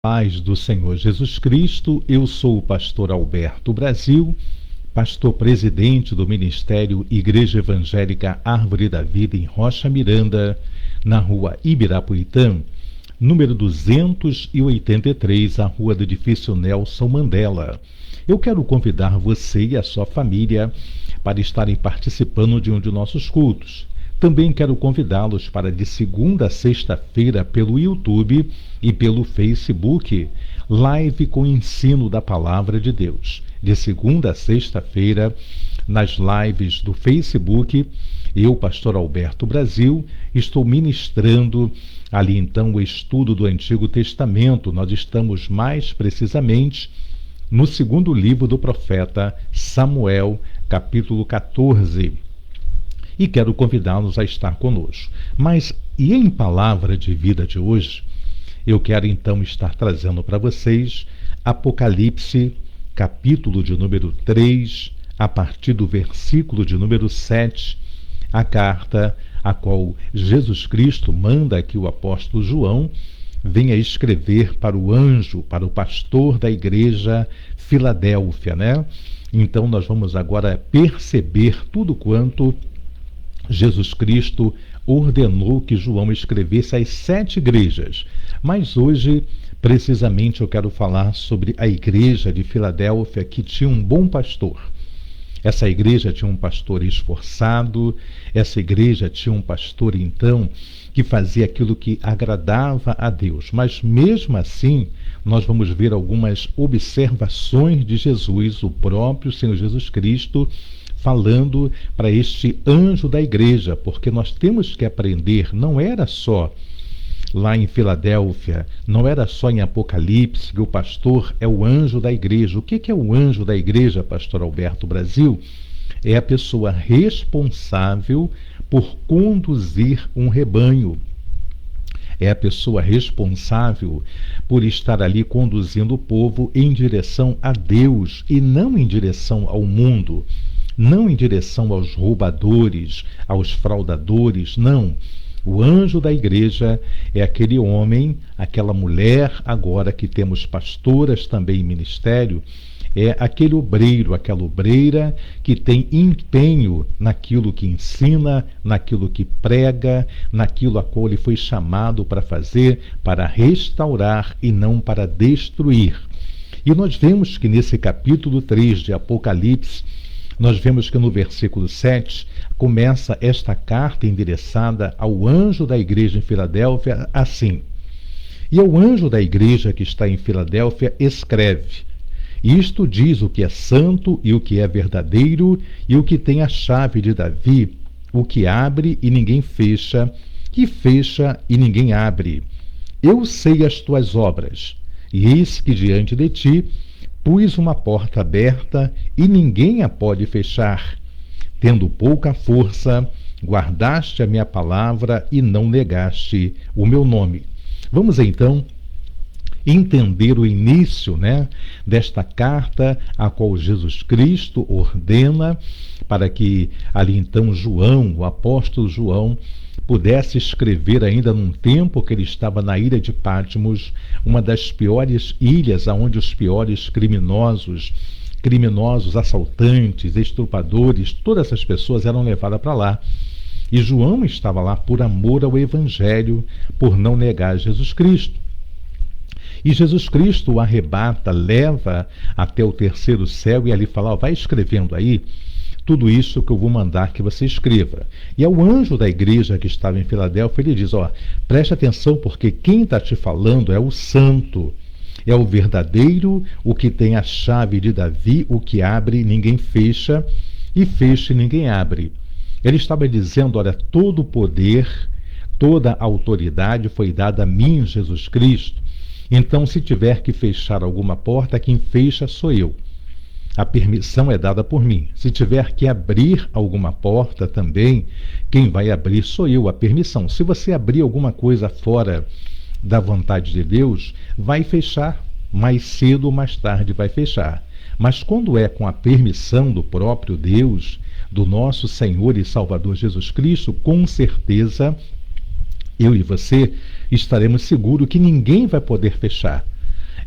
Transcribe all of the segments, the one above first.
Paz do Senhor Jesus Cristo, eu sou o pastor Alberto Brasil, pastor presidente do Ministério Igreja Evangélica Árvore da Vida em Rocha Miranda, na rua Ibirapuitã, número 283, a rua do edifício Nelson Mandela. Eu quero convidar você e a sua família para estarem participando de um de nossos cultos. Também quero convidá-los para de segunda a sexta-feira pelo YouTube e pelo Facebook, live com ensino da Palavra de Deus. De segunda a sexta-feira, nas lives do Facebook, eu, pastor Alberto Brasil, estou ministrando ali então o estudo do Antigo Testamento. Nós estamos mais precisamente no segundo livro do profeta Samuel, capítulo 14. E quero convidá-los a estar conosco. Mas, e em Palavra de Vida de hoje, eu quero então estar trazendo para vocês Apocalipse, capítulo de número 3, a partir do versículo de número 7, a carta a qual Jesus Cristo manda que o apóstolo João venha escrever para o anjo, para o pastor da igreja Filadélfia, né? Então nós vamos agora perceber tudo quanto Jesus Cristo ordenou que João escrevesse às 7 igrejas. Mas hoje, precisamente, eu quero falar sobre a igreja de Filadélfia, que tinha um bom pastor. Essa igreja tinha um pastor esforçado, essa igreja tinha um pastor, então, que fazia aquilo que agradava a Deus. Mas, mesmo assim, nós vamos ver algumas observações de Jesus, o próprio Senhor Jesus Cristo, falando para este anjo da igreja, porque nós temos que aprender, não era só lá em Filadélfia, não era só em Apocalipse que o pastor é o anjo da igreja. O que é o anjo da igreja, pastor Alberto Brasil? É a pessoa responsável por conduzir um rebanho. É a pessoa responsável por estar ali conduzindo o povo em direção a Deus e não em direção ao mundo. Não em direção aos roubadores, aos fraudadores, não. O anjo da igreja é aquele homem, aquela mulher, agora que temos pastoras também em ministério, é aquele obreiro, aquela obreira que tem empenho naquilo que ensina, naquilo que prega, naquilo a qual ele foi chamado para fazer, para restaurar e não para destruir. E nós vemos que nesse capítulo 3 de Apocalipse, nós vemos que no versículo 7 começa esta carta endereçada ao anjo da igreja em Filadélfia assim: e ao anjo da igreja que está em Filadélfia escreve: isto diz o que é santo e o que é verdadeiro e o que tem a chave de Davi, o que abre e ninguém fecha, que fecha e ninguém abre. Eu sei as tuas obras, e eis que diante de ti pus uma porta aberta e ninguém a pode fechar. Tendo pouca força, guardaste a minha palavra e não negaste o meu nome. Vamos então entender o início, desta carta a qual Jesus Cristo ordena para que ali então João, o apóstolo João, pudesse escrever ainda num tempo que ele estava na ilha de Patmos, uma das piores ilhas onde os piores criminosos, assaltantes, estupradores, todas essas pessoas eram levadas para lá. E João estava lá por amor ao Evangelho, por não negar Jesus Cristo. E Jesus Cristo o arrebata, leva até o terceiro céu e ali fala: vai escrevendo aí tudo isso que eu vou mandar que você escreva. E ao anjo da igreja que estava em Filadélfia, ele diz: preste atenção, porque quem está te falando é o santo, é o verdadeiro, o que tem a chave de Davi, o que abre ninguém fecha, e fecha e ninguém abre. Ele estava dizendo: olha, todo o poder, toda a autoridade foi dada a mim, Jesus Cristo. Então, se tiver que fechar alguma porta, quem fecha sou eu. A permissão é dada por mim. Se tiver que abrir alguma porta também, quem vai abrir sou eu, a permissão. Se você abrir alguma coisa fora da vontade de Deus, vai fechar. Mais cedo ou mais tarde vai fechar. Mas quando é com a permissão do próprio Deus, do nosso Senhor e Salvador Jesus Cristo, com certeza eu e você estaremos seguros que ninguém vai poder fechar.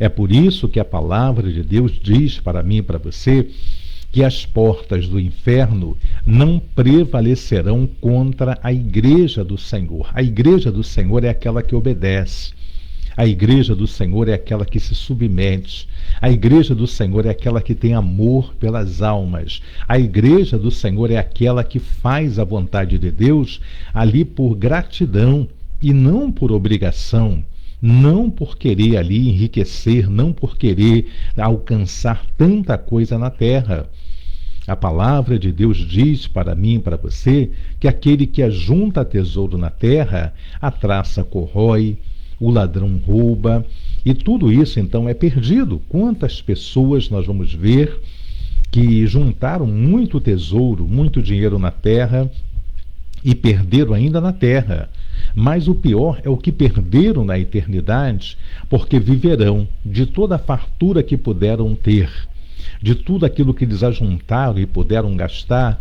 É por isso que a palavra de Deus diz para mim e para você que as portas do inferno não prevalecerão contra a igreja do Senhor. A igreja do Senhor é aquela que obedece. A igreja do Senhor é aquela que se submete. A igreja do Senhor é aquela que tem amor pelas almas. A igreja do Senhor é aquela que faz a vontade de Deus ali por gratidão e não por obrigação. Não por querer ali enriquecer, não por querer alcançar tanta coisa na terra. A palavra de Deus diz para mim e para você que aquele que ajunta tesouro na terra, a traça corrói, o ladrão rouba, e tudo isso então é perdido. Quantas pessoas nós vamos ver que juntaram muito tesouro, muito dinheiro na terra e perderam ainda na terra. Mas o pior é o que perderam na eternidade, porque viverão de toda a fartura que puderam ter, de tudo aquilo que eles ajuntaram e puderam gastar.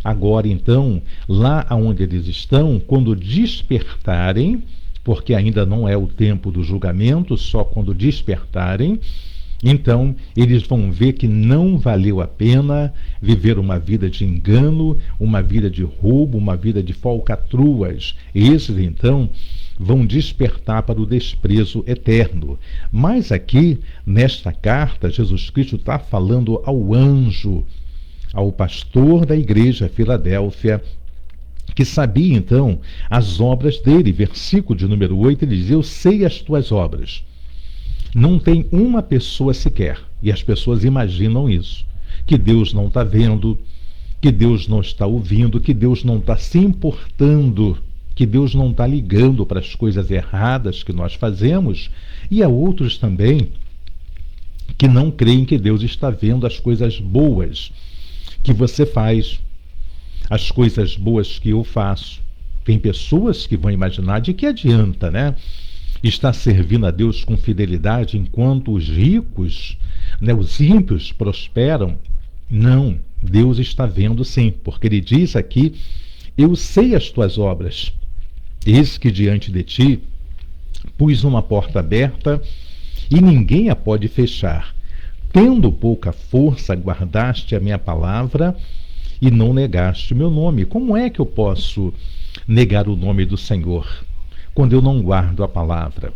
Agora então, lá onde eles estão, quando despertarem, porque ainda não é o tempo do julgamento, só quando despertarem, então eles vão ver que não valeu a pena viver uma vida de engano, uma vida de roubo, uma vida de falcatruas. Esses então vão despertar para o desprezo eterno. Mas aqui, nesta carta, Jesus Cristo está falando ao anjo, ao pastor da igreja Filadélfia, que sabia então as obras dele. Versículo de número 8, ele diz: eu sei as tuas obras. Não tem uma pessoa sequer, e as pessoas imaginam isso, que Deus não está vendo, que Deus não está ouvindo, que Deus não está se importando, que Deus não está ligando para as coisas erradas que nós fazemos. E há outros também que não creem que Deus está vendo as coisas boas que você faz, as coisas boas que eu faço. Tem pessoas que vão imaginar: de que adianta, né? Está servindo a Deus com fidelidade enquanto os ricos, né, os ímpios prosperam. Não, Deus está vendo sim, porque ele diz aqui: eu sei as tuas obras, eis que diante de ti pus uma porta aberta e ninguém a pode fechar. Tendo pouca força, guardaste a minha palavra e não negaste o meu nome. Como é que eu posso negar o nome do Senhor quando eu não guardo a palavra?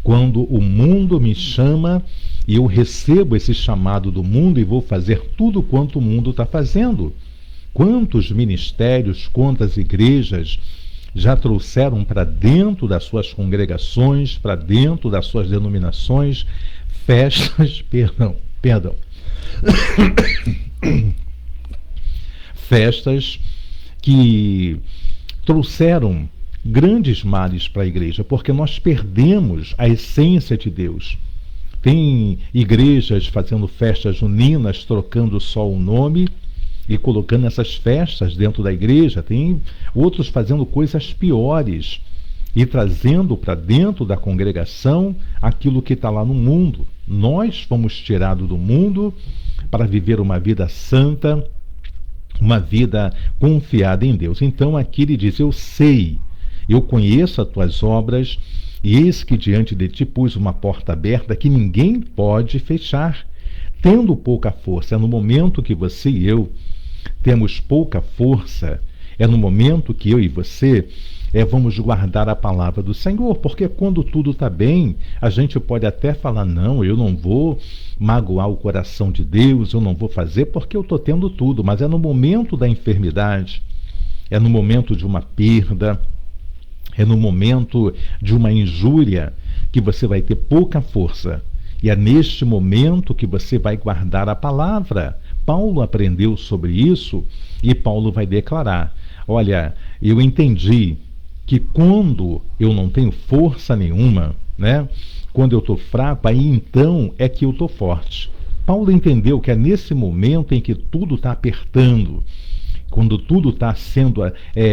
Quando o mundo me chama e eu recebo esse chamado do mundo e vou fazer tudo quanto o mundo está fazendo. Quantos ministérios, quantas igrejas já trouxeram para dentro das suas congregações, para dentro das suas denominações, festas, perdão, festas que trouxeram grandes males para a igreja, porque nós perdemos a essência de Deus. Tem igrejas fazendo festas juninas, trocando só o nome e colocando essas festas dentro da igreja. Tem outros fazendo coisas piores e trazendo para dentro da congregação aquilo que está lá no mundo. Nós fomos tirados do mundo para viver uma vida santa, uma vida confiada em Deus. Então aqui ele diz: eu sei, eu conheço as tuas obras, e eis que diante de ti pus uma porta aberta que ninguém pode fechar, tendo pouca força. É no momento que você e eu temos pouca força, é no momento que eu e você vamos guardar a palavra do Senhor, porque quando tudo está bem, a gente pode até falar: não, eu não vou magoar o coração de Deus, eu não vou fazer porque eu estou tendo tudo. Mas é no momento da enfermidade, é no momento de uma perda, é no momento de uma injúria que você vai ter pouca força. E é neste momento que você vai guardar a palavra. Paulo aprendeu sobre isso e Paulo vai declarar: olha, eu entendi que quando eu não tenho força nenhuma, né? Quando eu estou fraco, aí então é que eu estou forte. Paulo entendeu que é nesse momento em que tudo está apertando, quando tudo está sendo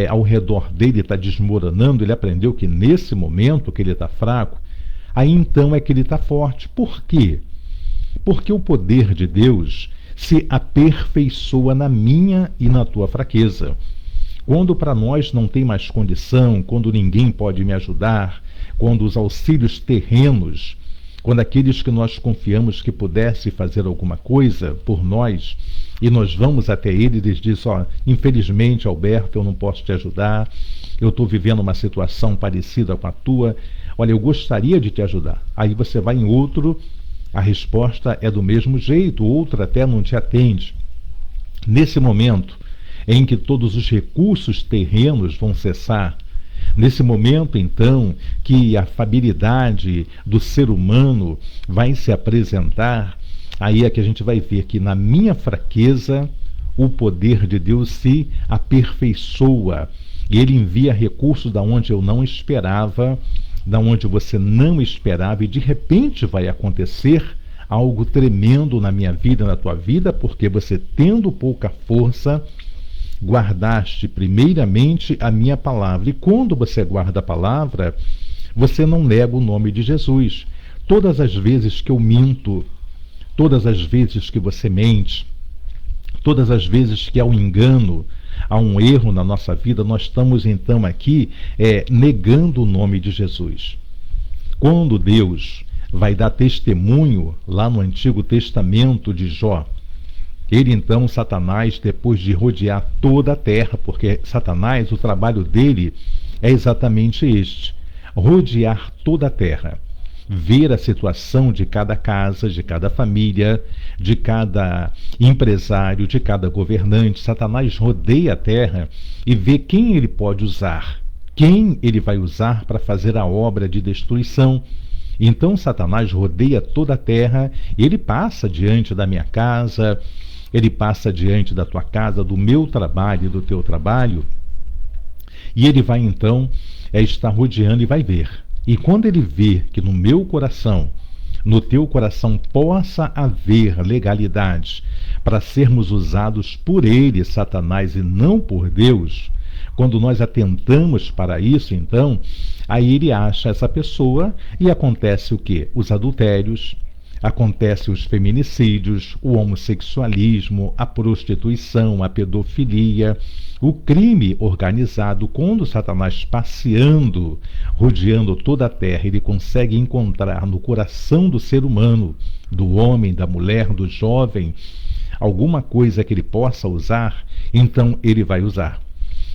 ao redor dele, está desmoronando, ele aprendeu que nesse momento que ele está fraco, aí então é que ele está forte. Por quê? Porque o poder de Deus se aperfeiçoa na minha e na tua fraqueza. Quando para nós não tem mais condição, quando ninguém pode me ajudar, quando os auxílios terrenos quando aqueles que nós confiamos que pudesse fazer alguma coisa por nós, e nós vamos até ele e eles dizem, ó, infelizmente, Alberto, eu não posso te ajudar, eu estou vivendo uma situação parecida com a tua, olha, eu gostaria de te ajudar. Aí você vai em outro, a resposta é do mesmo jeito, outro até não te atende. Nesse momento em que todos os recursos terrenos vão cessar, nesse momento, então, que a afabilidade do ser humano vai se apresentar, aí é que a gente vai ver que na minha fraqueza o poder de Deus se aperfeiçoa. E ele envia recursos da onde eu não esperava, da onde você não esperava, e de repente vai acontecer algo tremendo na minha vida, na tua vida, porque você, tendo pouca força, guardaste primeiramente a minha palavra. E quando você guarda a palavra, você não nega o nome de Jesus. Todas as vezes que eu minto, todas as vezes que você mente, todas as vezes que há um engano, há um erro na nossa vida, nós estamos então aqui negando o nome de Jesus. Quando Deus vai dar testemunho lá no Antigo Testamento de Jó, ele então, Satanás, depois de rodear toda a terra, porque Satanás, o trabalho dele é exatamente este: rodear toda a terra, ver a situação de cada casa, de cada família, de cada empresário, de cada governante. Satanás rodeia a terra e vê quem ele pode usar, quem ele vai usar para fazer a obra de destruição. Então Satanás rodeia toda a terra e ele passa diante da minha casa, ele passa diante da tua casa, do meu trabalho e do teu trabalho, e ele vai então estar rodeando e vai ver. E quando ele vê que no meu coração, no teu coração, possa haver legalidade para sermos usados por ele, Satanás, e não por Deus, quando nós atentamos para isso, então, aí ele acha essa pessoa e acontece o quê? Os adultérios, acontece os feminicídios, o homossexualismo, a prostituição, a pedofilia, o crime organizado. Quando Satanás, passeando, rodeando toda a terra, ele consegue encontrar no coração do ser humano, do homem, da mulher, do jovem, alguma coisa que ele possa usar, então ele vai usar.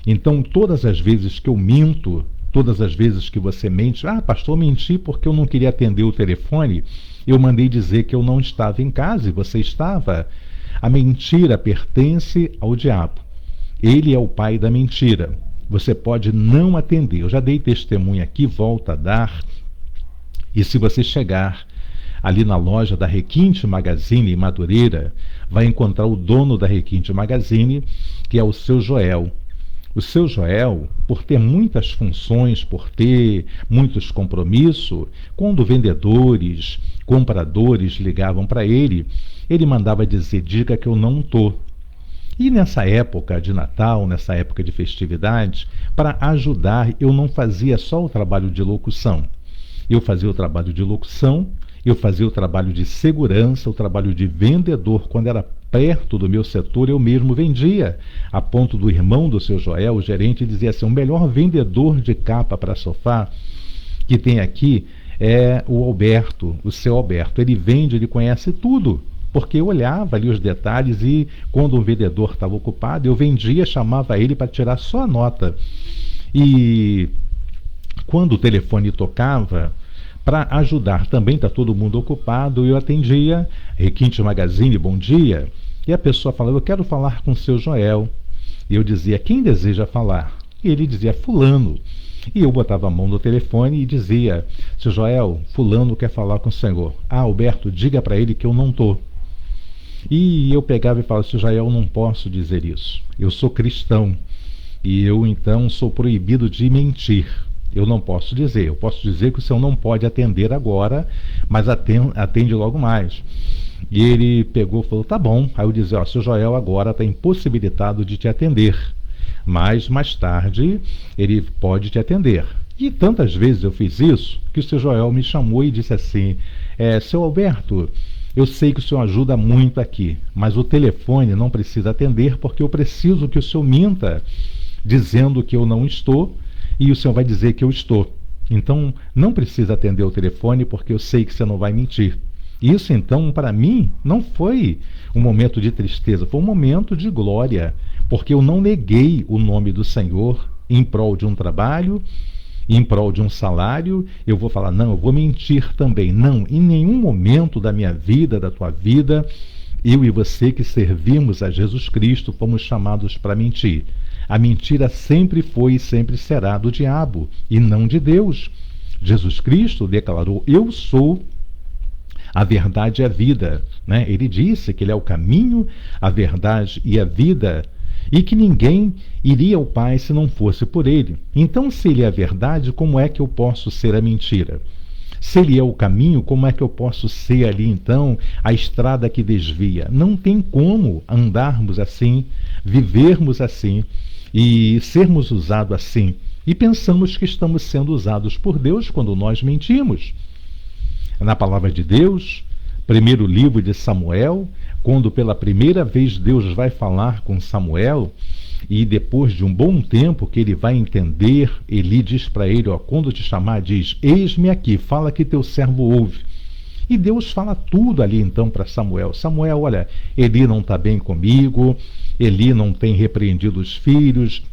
Então, todas as vezes que eu minto, todas as vezes que você mente, pastor, menti porque eu não queria atender o telefone, eu mandei dizer que eu não estava em casa e você estava. A mentira pertence ao diabo. Ele é o pai da mentira. Você pode não atender. Eu já dei testemunho aqui, volto a dar. E se você chegar ali na loja da Requinte Magazine em Madureira, vai encontrar o dono da Requinte Magazine, que é o seu Joel. O seu Joel, por ter muitas funções, por ter muitos compromissos, quando vendedores, compradores ligavam para ele, ele mandava dizer, diga que eu não estou. E nessa época de Natal, nessa época de festividade, para ajudar, eu não fazia só o trabalho de locução. Eu fazia o trabalho de locução, eu fazia o trabalho de segurança, o trabalho de vendedor. Quando era perto do meu setor, eu mesmo vendia, a ponto do irmão do seu Joel, o gerente, dizia assim, o melhor vendedor de capa para sofá que tem aqui é o Alberto, o seu Alberto. Ele vende, ele conhece tudo, porque eu olhava ali os detalhes e quando um vendedor estava ocupado, eu vendia, chamava ele para tirar só a nota. E quando o telefone tocava, para ajudar, também está todo mundo ocupado, eu atendia, Requinte Magazine, bom dia, e a pessoa falava, eu quero falar com o seu Joel. E eu dizia, quem deseja falar? E ele dizia, fulano. E eu botava a mão no telefone e dizia, seu Joel, fulano quer falar com o senhor. Alberto, diga para ele que eu não estou. E eu pegava e falava, seu Joel, eu não posso dizer isso. Eu sou cristão e eu então sou proibido de mentir. Eu não posso dizer, eu posso dizer que o senhor não pode atender agora, mas atende logo mais. E ele pegou e falou, tá bom. Aí eu dizia, seu Joel agora está impossibilitado de te atender, mas mais tarde ele pode te atender. E tantas vezes eu fiz isso, que o seu Joel me chamou e disse assim, seu Alberto, eu sei que o senhor ajuda muito aqui, mas o telefone não precisa atender, porque eu preciso que o senhor minta, dizendo que eu não estou, e o senhor vai dizer que eu estou. Então, não precisa atender o telefone porque eu sei que você não vai mentir. Isso, então, para mim, não foi um momento de tristeza, foi um momento de glória, porque eu não neguei o nome do Senhor em prol de um trabalho, em prol de um salário. Eu vou falar, não, eu vou mentir também. Não, em nenhum momento da minha vida, da tua vida, eu e você que servimos a Jesus Cristo fomos chamados para mentir. A mentira sempre foi e sempre será do diabo e não de Deus. Jesus Cristo declarou: eu sou a verdade e a vida. Né? Ele disse que ele é o caminho, a verdade e a vida, e que ninguém iria ao Pai se não fosse por ele. Então, se ele é a verdade, como é que eu posso ser a mentira? Se ele é o caminho, como é que eu posso ser ali, então, a estrada que desvia? Não tem como andarmos assim, vivermos assim e sermos usados assim. E pensamos que estamos sendo usados por Deus quando nós mentimos. Na palavra de Deus, primeiro livro de Samuel, quando pela primeira vez Deus vai falar com Samuel, e depois de um bom tempo que ele vai entender, Eli diz para ele, ó, quando te chamar, diz: eis-me aqui, fala que teu servo ouve. E Deus fala tudo ali então para Samuel. Samuel, olha, Eli não está bem comigo, Eli não tem repreendido os filhos,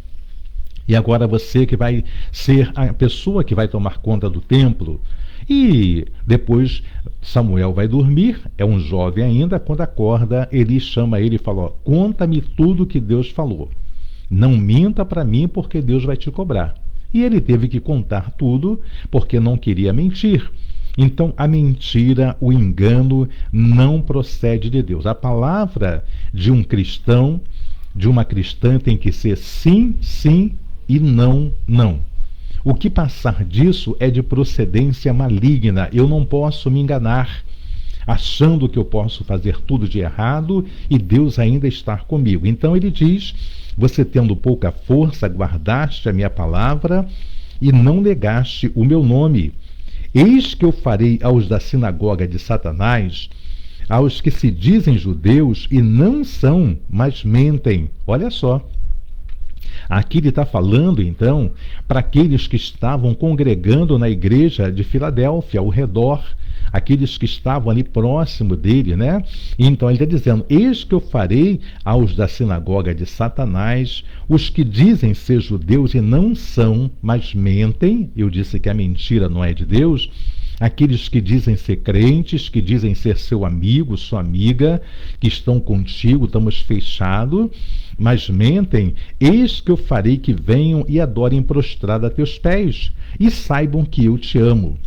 e agora você que vai ser a pessoa que vai tomar conta do templo. E depois Samuel vai dormir, é um jovem ainda, quando acorda, Eli chama ele e fala: ó, conta-me tudo que Deus falou. Não minta para mim porque Deus vai te cobrar. E ele teve que contar tudo porque não queria mentir. Então a mentira, o engano não procede de Deus. A palavra de um cristão, de uma cristã, tem que ser sim, sim e não, não. O que passar disso é de procedência maligna. Eu não posso me enganar, achando que eu posso fazer tudo de errado e Deus ainda estar comigo. Então ele diz: você tendo pouca força, guardaste a minha palavra e não negaste o meu nome. Eis que eu farei aos da sinagoga de Satanás, aos que se dizem judeus e não são, mas mentem. Olha só. Aqui ele está falando, então, para aqueles que estavam congregando na igreja de Filadélfia, ao redor, aqueles que estavam ali próximo dele, né? Então ele está dizendo: eis que eu farei aos da sinagoga de Satanás, os que dizem ser judeus e não são, mas mentem. Eu disse que a mentira não é de Deus. Aqueles que dizem ser crentes, que dizem ser seu amigo, sua amiga, que estão contigo, estamos fechados, mas mentem. Eis que eu farei que venham e adorem prostrado a teus pés, e saibam que eu te amo.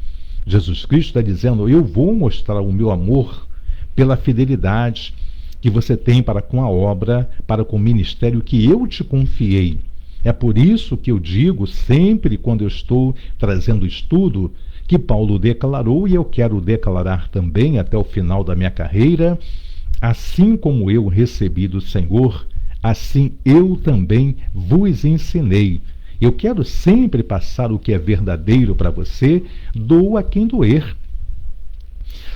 Jesus Cristo está dizendo: eu vou mostrar o meu amor pela fidelidade que você tem para com a obra, para com o ministério que eu te confiei. É por isso que eu digo sempre, quando eu estou trazendo estudo, que Paulo declarou, e eu quero declarar também até o final da minha carreira: assim como eu recebi do Senhor, assim eu também vos ensinei. Eu quero sempre passar o que é verdadeiro para você, doa quem doer.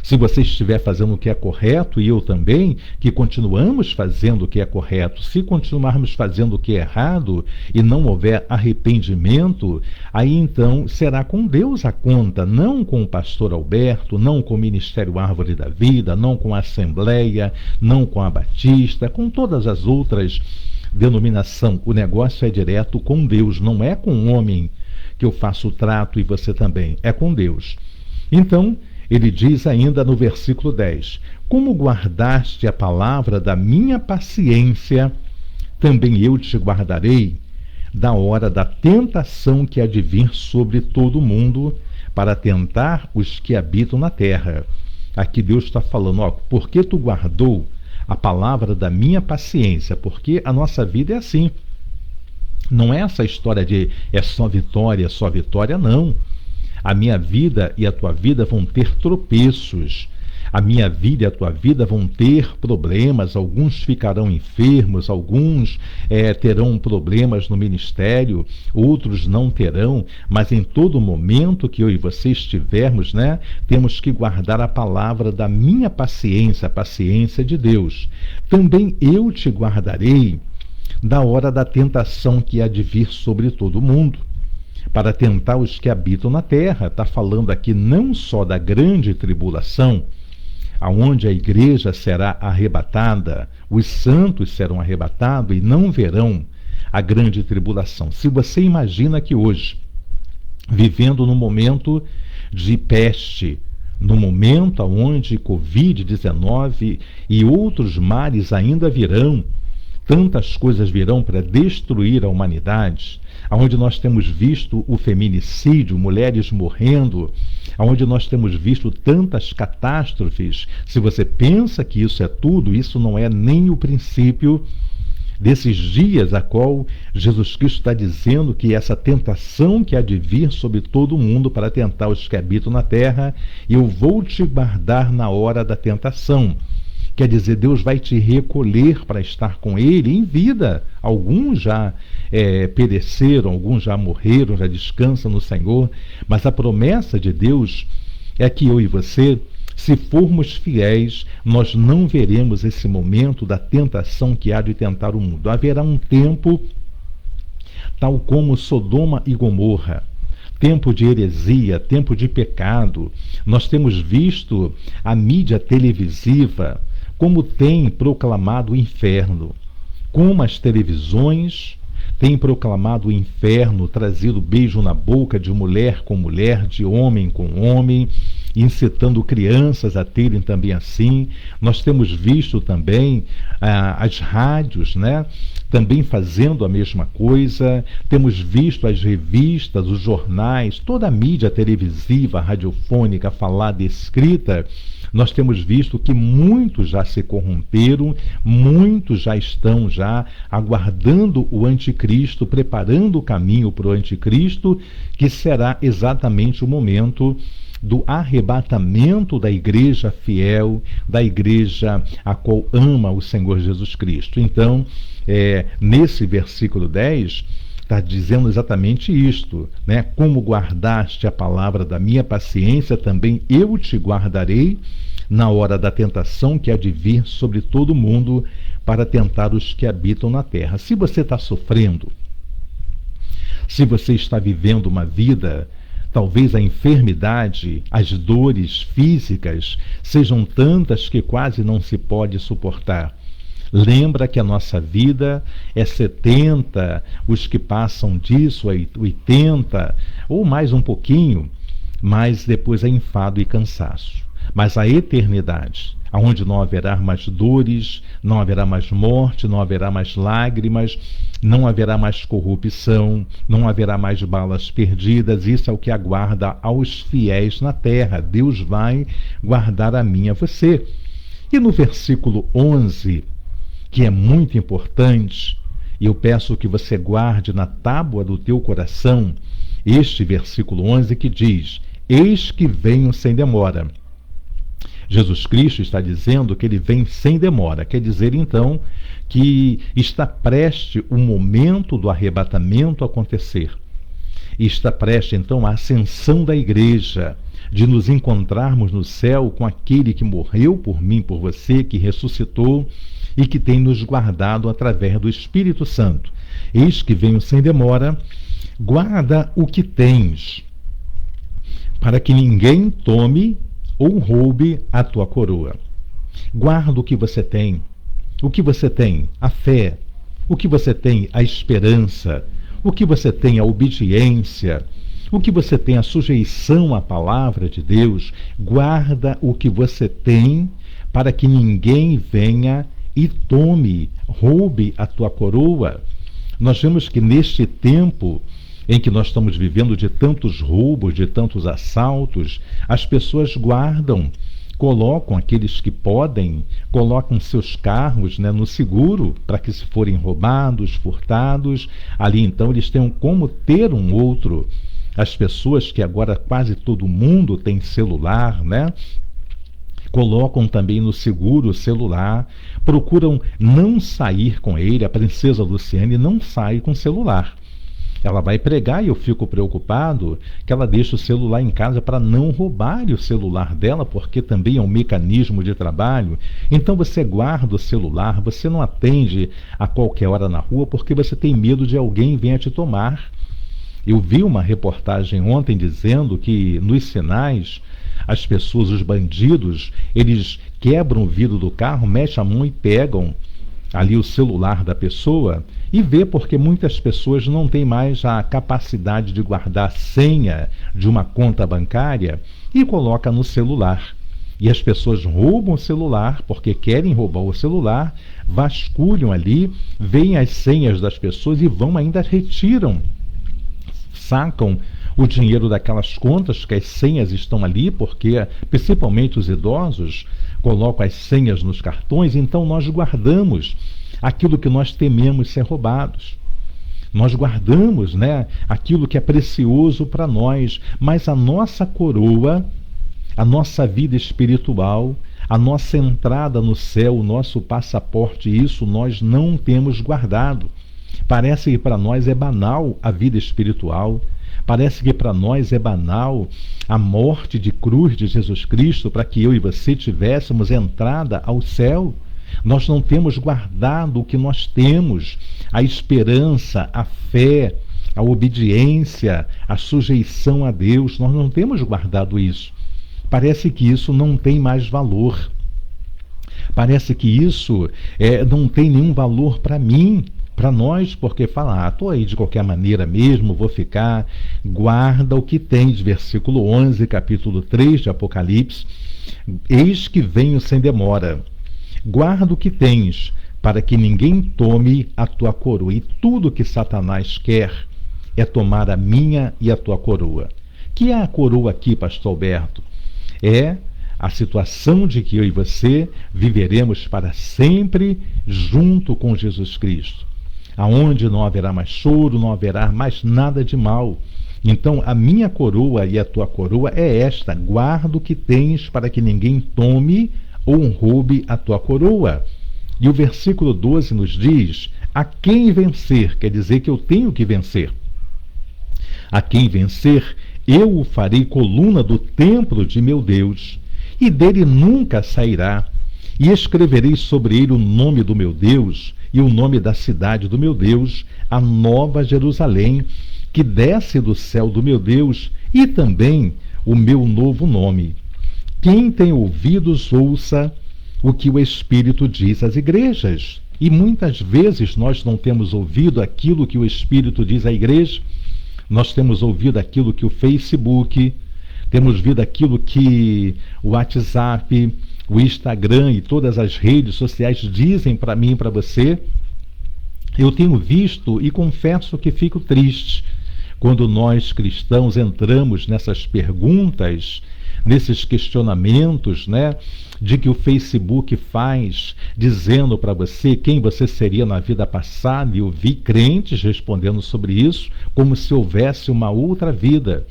Se você estiver fazendo o que é correto, e eu também, que continuamos fazendo o que é correto, se continuarmos fazendo o que é errado e não houver arrependimento, aí então será com Deus a conta, não com o pastor Alberto, não com o Ministério Árvore da Vida, não com a Assembleia, não com a Batista, com todas as outras denominações. O negócio é direto com Deus, não é com o homem que eu faço o trato e você também, é com Deus. Então, ele diz ainda no versículo 10: como guardaste a palavra da minha paciência, também eu te guardarei da hora da tentação que há de vir sobre todo o mundo, para tentar os que habitam na terra. Aqui Deus está falando: ó, porque tu guardou a palavra da minha paciência, porque a nossa vida é assim. Não é essa história de é só vitória, não. A minha vida e a tua vida vão ter tropeços. A minha vida e a tua vida vão ter problemas. Alguns ficarão enfermos, alguns terão problemas no ministério, outros não terão. Mas em todo momento que eu e você estivermos, né, temos que guardar a palavra da minha paciência, a paciência de Deus. Também eu te guardarei da hora da tentação que há de vir sobre todo o mundo. para tentar os que habitam na terra. Está falando aqui não só da grande tribulação, aonde a igreja será arrebatada, os santos serão arrebatados e não verão a grande tribulação. Se você imagina que hoje, vivendo num momento de peste, no momento onde Covid-19 e outros males ainda virão, tantas coisas virão para destruir a humanidade, onde nós temos visto o feminicídio, mulheres morrendo, onde nós temos visto tantas catástrofes. Se você pensa que isso é tudo, isso não é nem o princípio desses dias a qual Jesus Cristo está dizendo que essa tentação que há de vir sobre todo mundo para tentar os que habitam na terra, eu vou te guardar na hora da tentação. Quer dizer, Deus vai te recolher para estar com Ele em vida. Alguns já pereceram, alguns já morreram, já descansam no Senhor, mas a promessa de Deus é que eu e você, se formos fiéis, nós não veremos esse momento da tentação que há de tentar o mundo. Haverá um tempo, tal como Sodoma e Gomorra, tempo de heresia, tempo de pecado. Nós temos visto a mídia televisiva como tem proclamado o inferno, como as televisões têm proclamado o inferno, trazido beijo na boca de mulher com mulher, de homem com homem, incitando crianças a terem também assim. Nós temos visto também as rádios, né, também fazendo a mesma coisa. Temos visto as revistas, os jornais, toda a mídia televisiva, radiofônica, falada e escrita. Nós temos visto que muitos já se corromperam, muitos já estão aguardando o anticristo, preparando o caminho para o anticristo, que será exatamente o momento do arrebatamento da igreja fiel, da igreja a qual ama o Senhor Jesus Cristo. Então, nesse versículo 10, está dizendo exatamente isto, né? Como guardaste a palavra da minha paciência, também eu te guardarei na hora da tentação que há de vir sobre todo mundo para tentar os que habitam na terra. Se você está sofrendo, se você está vivendo uma vida, talvez a enfermidade, as dores físicas sejam tantas que quase não se pode suportar. Lembra que a nossa vida é 70, os que passam disso, 80, ou mais um pouquinho, mas depois é enfado e cansaço. Mas a eternidade, onde não haverá mais dores, não haverá mais morte, não haverá mais lágrimas, não haverá mais corrupção, não haverá mais balas perdidas. Isso é o que aguarda aos fiéis na terra. Deus vai guardar a mim e a você. E no versículo 11, que é muito importante, e eu peço que você guarde na tábua do teu coração, este versículo 11 que diz: eis que venho sem demora. Jesus Cristo está dizendo que ele vem sem demora. Quer dizer, então, que está prestes o momento do arrebatamento acontecer. E está prestes, então, a ascensão da igreja, de nos encontrarmos no céu com aquele que morreu por mim, por você, que ressuscitou e que tem nos guardado através do Espírito Santo. Eis que venho sem demora, guarda o que tens, para que ninguém tome ou roube a tua coroa. Guarda o que você tem. O que você tem? A fé. O que você tem? A esperança. O que você tem? A obediência. O que você tem? A sujeição à palavra de Deus. Guarda o que você tem, para que ninguém venha e tome, roube a tua coroa. Nós vemos que neste tempo em que nós estamos vivendo de tantos roubos, de tantos assaltos, as pessoas guardam, colocam aqueles que podem, colocam seus carros, né, no seguro, para que se forem roubados, furtados, ali então eles tenham como ter um outro. As pessoas que agora quase todo mundo tem celular, né? Colocam também no seguro o celular, procuram não sair com ele. A princesa Luciane não sai com celular. Ela vai pregar e eu fico preocupado que ela deixa o celular em casa para não roubarem o celular dela, porque também é um mecanismo de trabalho. Então você guarda o celular, você não atende a qualquer hora na rua porque você tem medo de alguém venha te tomar. Eu vi uma reportagem ontem dizendo que nos sinais as pessoas, os bandidos, eles quebram o vidro do carro, mexem a mão e pegam ali o celular da pessoa e vê, porque muitas pessoas não têm mais a capacidade de guardar a senha de uma conta bancária e coloca no celular. E as pessoas roubam o celular porque querem roubar o celular, vasculham ali, veem as senhas das pessoas e vão ainda retiram, sacam o dinheiro daquelas contas, que as senhas estão ali, porque principalmente os idosos colocam as senhas nos cartões, então nós guardamos aquilo que nós tememos ser roubados. Nós guardamos, né, aquilo que é precioso para nós, mas a nossa coroa, a nossa vida espiritual, a nossa entrada no céu, o nosso passaporte, isso nós não temos guardado. Parece que para nós é banal a vida espiritual. Parece que para nós é banal a morte de cruz de Jesus Cristo para que eu e você tivéssemos entrada ao céu. Nós não temos guardado o que nós temos, a esperança, a fé, a obediência, a sujeição a Deus. Nós não temos guardado isso. Parece que isso não tem mais valor. Parece que isso não tem nenhum valor para mim, para nós, porque fala, estou aí de qualquer maneira mesmo, vou ficar. Guarda o que tens, versículo 11, capítulo 3 de Apocalipse. Eis que venho sem demora. Guarda o que tens, para que ninguém tome a tua coroa. E tudo que Satanás quer é tomar a minha e a tua coroa. Que é a coroa aqui, pastor Alberto? É a situação de que eu e você viveremos para sempre junto com Jesus Cristo, aonde não haverá mais choro, não haverá mais nada de mal. Então a minha coroa e a tua coroa é esta: guarda o que tens para que ninguém tome ou roube a tua coroa. E o versículo 12 nos diz: a quem vencer, quer dizer que eu tenho que vencer. A quem vencer, eu o farei coluna do templo de meu Deus, e dele nunca sairá. E escreverei sobre ele o nome do meu Deus e o nome da cidade do meu Deus, a nova Jerusalém, que desce do céu do meu Deus, e também o meu novo nome. Quem tem ouvidos, ouça o que o Espírito diz às igrejas. E muitas vezes nós não temos ouvido aquilo que o Espírito diz à igreja. Nós temos ouvido aquilo que o Facebook, temos ouvido aquilo que o WhatsApp, o Instagram e todas as redes sociais dizem para mim e para você. Eu tenho visto e confesso que fico triste quando nós cristãos entramos nessas perguntas, nesses questionamentos, né, de que o Facebook faz, dizendo para você quem você seria na vida passada. E eu vi crentes respondendo sobre isso como se houvesse uma outra vida.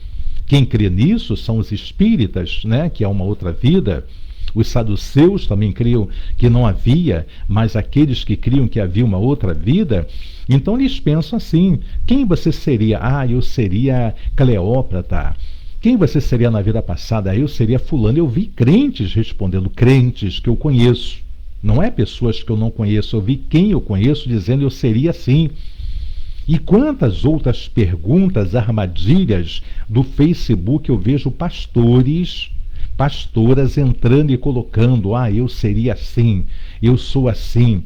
Quem crê nisso são os espíritas, né, que é uma outra vida. Os saduceus também criam que não havia, mas aqueles que criam que havia uma outra vida, então eles pensam assim: quem você seria? Eu seria Cleópatra. Quem você seria na vida passada? Eu seria fulano. Eu vi crentes respondendo, crentes que eu conheço. Não é pessoas que eu não conheço, eu vi quem eu conheço dizendo eu seria assim. E quantas outras perguntas, armadilhas do Facebook eu vejo pastores, pastoras entrando e colocando, eu seria assim, eu sou assim.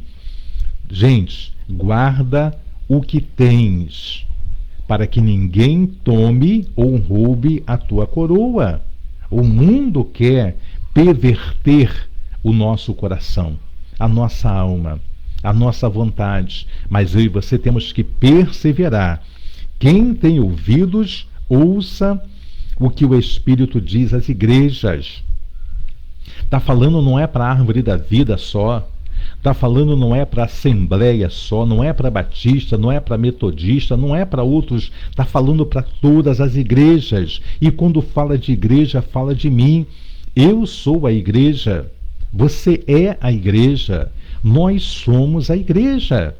Gente, guarda o que tens, para que ninguém tome ou roube a tua coroa. O mundo quer perverter o nosso coração, a nossa alma, a nossa vontade, mas eu e você temos que perseverar. Quem tem ouvidos, ouça o que o Espírito diz às igrejas. Está falando não é para a árvore da vida só, está falando não é para a Assembleia só, não é para Batista, não é para Metodista, não é para outros, está falando para todas as igrejas. E quando fala de igreja, fala de mim. Eu sou a igreja, você é a igreja, nós somos a igreja.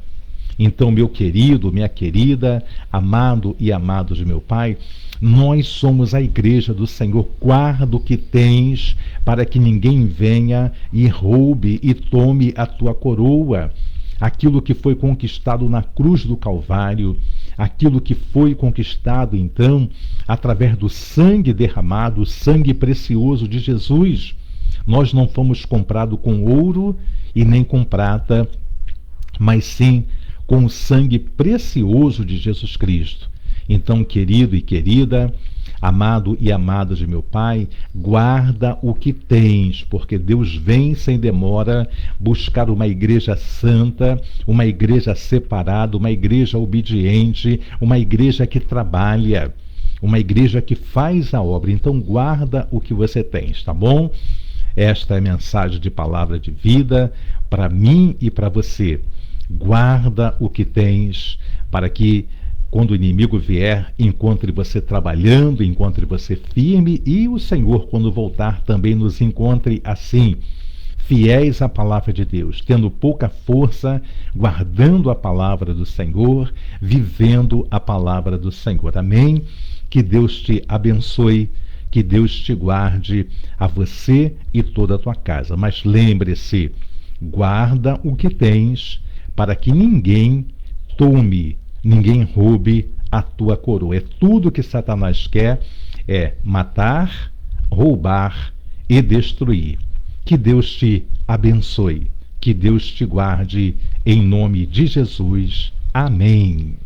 Então, meu querido, minha querida, amado e amado de meu Pai, nós somos a igreja do Senhor. Guarda o que tens, para que ninguém venha e roube e tome a tua coroa. Aquilo que foi conquistado na cruz do Calvário, aquilo que foi conquistado, então, através do sangue derramado, o sangue precioso de Jesus. Nós não fomos comprados com ouro e nem com prata, mas sim com o sangue precioso de Jesus Cristo. Então, querido e querida, amado e amada de meu Pai, guarda o que tens, porque Deus vem sem demora buscar uma igreja santa, uma igreja separada, uma igreja obediente, uma igreja que trabalha, uma igreja que faz a obra. Então, guarda o que você tens, tá bom? Esta é a mensagem de palavra de vida para mim e para você. Guarda o que tens, para que quando o inimigo vier, encontre você trabalhando, encontre você firme, e o Senhor, quando voltar, também nos encontre assim, fiéis à palavra de Deus, tendo pouca força, guardando a palavra do Senhor, vivendo a palavra do Senhor. Amém? Que Deus te abençoe, que Deus te guarde, a você e toda a tua casa. Mas lembre-se, guarda o que tens, para que ninguém tome, ninguém roube a tua coroa. É tudo que Satanás quer, é matar, roubar e destruir. Que Deus te abençoe, que Deus te guarde, em nome de Jesus. Amém.